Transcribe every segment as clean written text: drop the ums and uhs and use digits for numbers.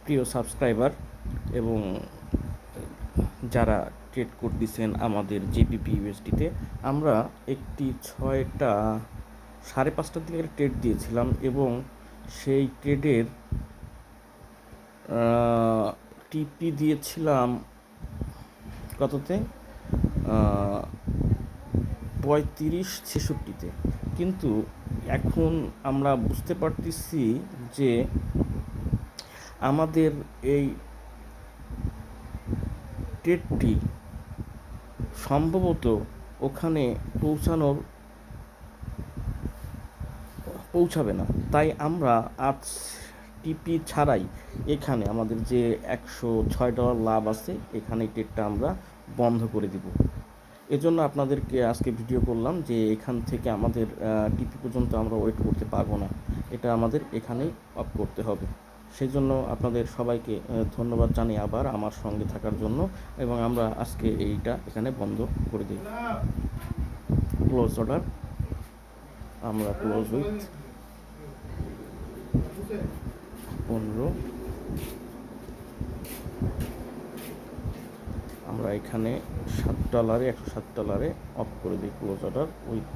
প্রিয় সাবস্ক্রাইবার এবং যারা ট্রেড করতেছেন আমাদের জেপিপি ইউএসডিতে, আমরা একটি 6টা 5:30টার দিকে ট্রেড দিয়েছিলাম এবং সেই ট্রেডের টিপি দিয়েছিলাম কততে, 35-66-তে। কিন্তু এখন আমরা বুঝতে পারতেছি যে আমাদের এই ট্রেডটি সম্ভবত ওখানে পৌঁছাবে না। তাই আমরা আজ টিপি ছাড়াই এখানে আমাদের যে $106 লাভ আছে, এখানে ট্রেডটা আমরা বন্ধ করে দিব। এজন্য আপনাদেরকে আজকে ভিডিও করলাম যে এখান থেকে আমাদের টিপি পর্যন্ত আমরা ওয়েট করতে পারবো না, এটা আমাদের এখানেই অফ করতে হবে। সেই জন্য আপনাদের সবাইকে ধন্যবাদ জানাই আবার আমার সঙ্গে থাকার জন্য, এবং আমরা আজকে এইটা এখানে বন্ধ করে দিই। ক্লোজ অর্ডার, আমরা ক্লোজ উইথ 15। আমরা এখানে $7 $107 অফ করে দিই। ক্লোজ অর্ডার উইথ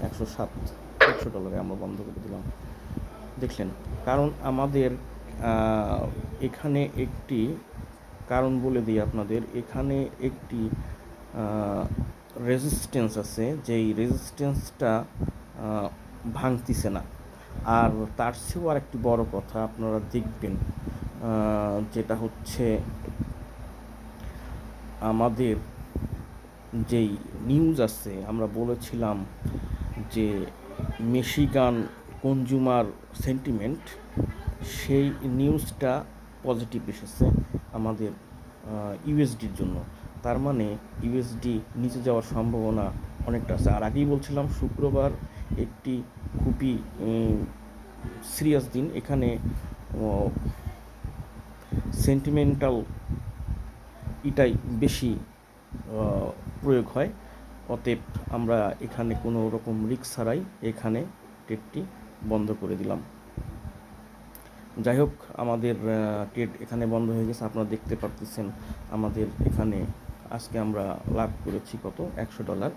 $100 আমরা বন্ধ করে দিলাম। দেখলেন, কারণ আমাদের এখানে একটি কারণ বলে দিই আপনাদের, এখানে একটি রেজিস্ট্যান্স আছে, যেই রেজিস্ট্যান্সটা ভাঙতিছে না। আর তার চেয়েও আর একটি বড় কথা আপনারা দেখবেন, যেটা হচ্ছে আমাদের যেই নিউজ আছে, আমরা বলেছিলাম যে মিশিগান কনজিউমার সেন্টিমেন্ট, সেই নিউজটা পজিটিভ এসেছে আমাদের ইউএসডির জন্য। তার মানে ইউএসডি নিচে যাওয়ার সম্ভাবনা অনেকটা আছে। আর আগেই বলছিলাম শুক্রবার একটি খুবই সিরিয়াস দিন, এখানে সেন্টিমেন্টাল এটাই বেশি প্রয়োগ হয়। অতএব আমরা এখানে কোনো রকম রিস্ক ছাড়াই এখানে ট্রেডটি বন্ধ করে দিলাম। যাই হোক, আমাদের ট্রেড এখানে বন্ধ হয়ে গেছে। আপনারা দেখতে পারতেছেন আমাদের এখানে আজকে আমরা লাভ করেছি কত, $100।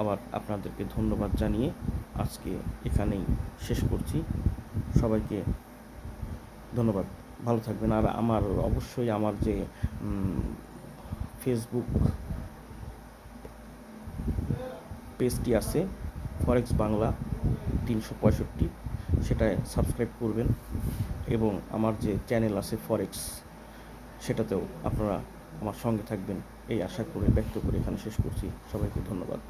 আবার আপনাদেরকে ধন্যবাদ জানিয়ে আজকে এখানেই শেষ করছি। সবাইকে ধন্যবাদ, ভালো থাকবেন। আর আমার অবশ্যই আমার যে ফেসবুক পেজটি আছে ফরেক্স বাংলা 365, সেটায় সাবস্ক্রাইব করবেন, এবং আমার যে চ্যানেল আছে ফরেক্স, সেটাতেও আপনারা আমার সঙ্গে থাকবেন এই আশা করে ব্যক্ত করে এখানে শেষ করছি। সবাইকে ধন্যবাদ।